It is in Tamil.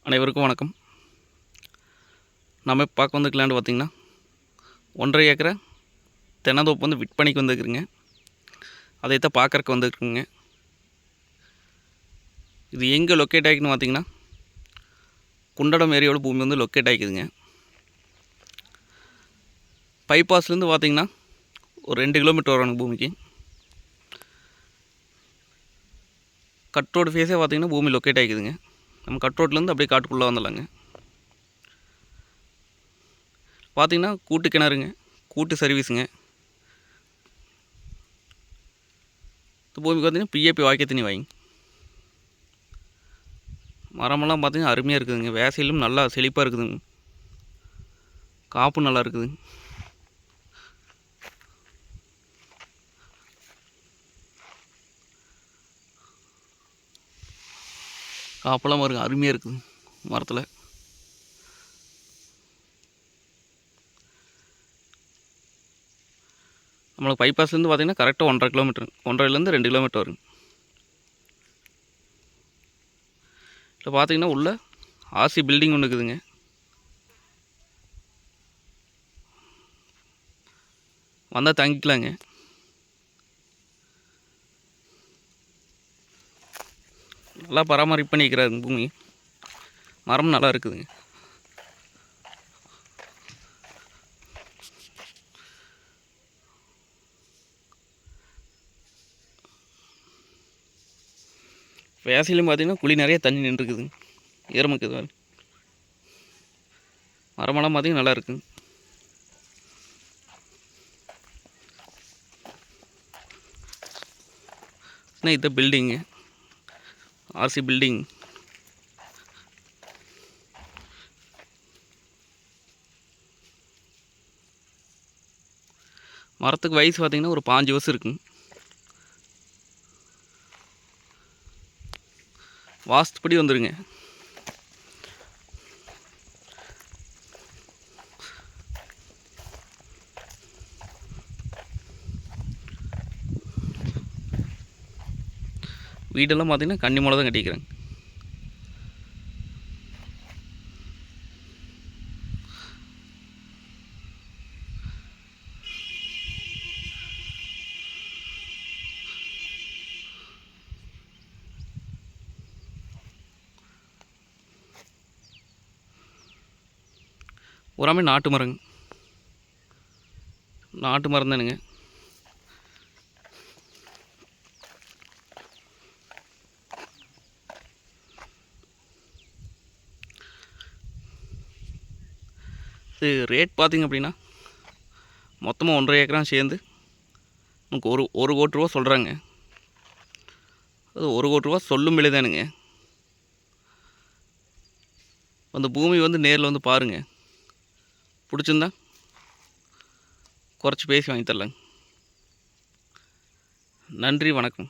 அனைவருக்கும் வணக்கம். நம்ம பார்க்க வந்து லேண்டு பார்த்திங்கன்னா 1.5 ஏக்கரை தென்னந்தோப்பு வந்து விற்பனைக்கு வந்துருக்குங்க. அதைத்தான் பார்க்குறக்கு வந்துருக்குங்க. இது எங்கே லொக்கேட் ஆகிக்குன்னு பார்த்திங்கன்னா குண்டடம் ஏரியாவோட பூமி வந்து லொக்கேட் ஆகிக்குதுங்க. பைபாஸ்லேருந்து பார்த்திங்கன்னா ஒரு 2 கிலோமீட்டர் வரணும் பூமிக்கு. கட் ரோடு ஃபேஸே பார்த்திங்கன்னா பூமி லொக்கேட் ஆகிக்குதுங்க. நம்ம கட் ரோட்லேருந்து அப்படியே காட்டுக்குள்ளே வந்துடலாங்க. பார்த்திங்கன்னா கூட்டு கிணறுங்க, கூட்டு சர்வீஸுங்க. இந்த பூமிக்கு பார்த்திங்கன்னா பிஏபி வாய்க்க தண்ணி வாங்கி மரமெல்லாம் பார்த்திங்கன்னா அருமையாக இருக்குதுங்க. வேசையிலும் நல்லா செழிப்பாக இருக்குதுங்க. காப்பு நல்லா இருக்குதுங்க. காப்பெல்லாம் பாருங்க அருமையாக இருக்குது மரத்தில். நம்மளுக்கு பைபாஸ்லேருந்து பார்த்திங்கன்னா கரெக்டாக 1.5 கிலோமீட்டர், 1.5லேருந்து 2 கிலோமீட்டர் வருங்க. இப்போ பார்த்திங்கன்னா உள்ள ஆர்சி பில்டிங் ஒன்று இருக்குதுங்க. வந்தால் தங்கிக்கலாங்க. நல்லா பராமரிப்பு பண்ணிக்கிறாருங்க பூமி. மரம் நல்லா இருக்குதுங்க. வேசையிலும் பார்த்திங்கன்னா குழி நிறைய தண்ணி நின்றுருக்குதுங்க. ஈரமுக்குது. மரமெல்லாம் பார்த்திங்கன்னா நல்லா இருக்குங்க. இந்த பில்டிங்கு ஆர்சி பில்டிங். மரத்துக்கு வயசு பார்த்திங்கன்னா ஒரு 5 வருஷம் இருக்குங்க. வாஸ்துப்படி வந்துருங்க. வீடெல்லாம் பார்த்திங்கன்னா கன்னி மூலம் தான் கட்டிக்கிறேங்க. பூராமே நாட்டு மரங்க. நாட்டு மரம் தானுங்க. இது ரேட் பார்த்திங்க அப்படின்னா மொத்தமாக 1.5 ஏக்கராக சேர்ந்து நமக்கு ஒரு கோடி ரூபா சொல்கிறாங்க. அது 1 கோடி ரூபா சொல்லும் விலை தானுங்க. அந்த பூமி வந்து நேரில் வந்து பாருங்கள். பிடிச்சிருந்தா குறைச்சி பேசி வாங்கி தரலாங்க. நன்றி, வணக்கம்.